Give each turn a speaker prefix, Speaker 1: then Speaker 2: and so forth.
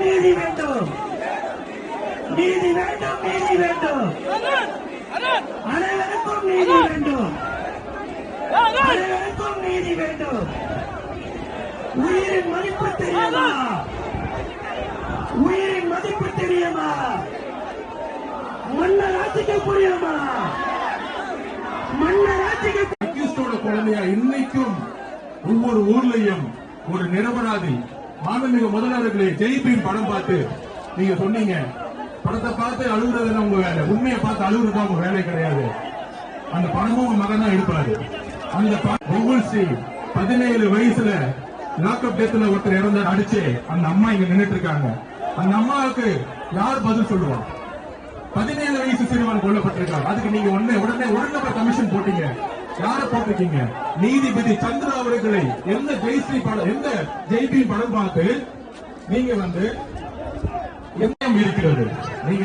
Speaker 1: நீதி வேண்டும், நீதி வேண்டும், நீதி வேண்டும், அனைவருக்கும் நீதி வேண்டும், அனைவருக்கும் நீதி வேண்டும். உயிரின் மதிப்பு தெரியுமா? உயிரின் மதிப்பு தெரியுமா? மன்னர் ஆட்சிக்கு புரியுமா? மன்னர் ஆட்சிக்கு
Speaker 2: குழந்தையா இன்னைக்கும் ஒவ்வொரு ஊர்லயும் ஒரு நிரபராதி மாண்புமிகு முதல்வர்களே ஜெய்பீம் படம் பார்த்து நீங்க சொன்னீங்க, படத்தை பார்த்து அழுகுறது உங்க வேலை, உண்மையை பார்த்து அழுகுறது உங்க வேலை கிடையாது. அந்த படமும் உங்க மகன் தான் எடுப்பாரு. அந்த ஒவ்வொரு 17 வயசுல லாக்அப் டெத்ல ஒருத்தர் இறந்த அடிச்சு அந்த அம்மா இங்க நின்றுட்டு இருக்காங்க. அந்த அம்மாவுக்கு யார் பதில் சொல்லுவா? 17 வயசு சிறுவன் கொல்லப்பட்டிருக்காங்க. அதுக்கு நீங்க உடனே கமிஷன் போட்டீங்க. யார போட்டிருக்கீங்க? நீதிபதி சந்திரா அவர்களை எந்த ஜெய்பீம் படம் பார்த்து நீங்க இருக்கிறது நீங்க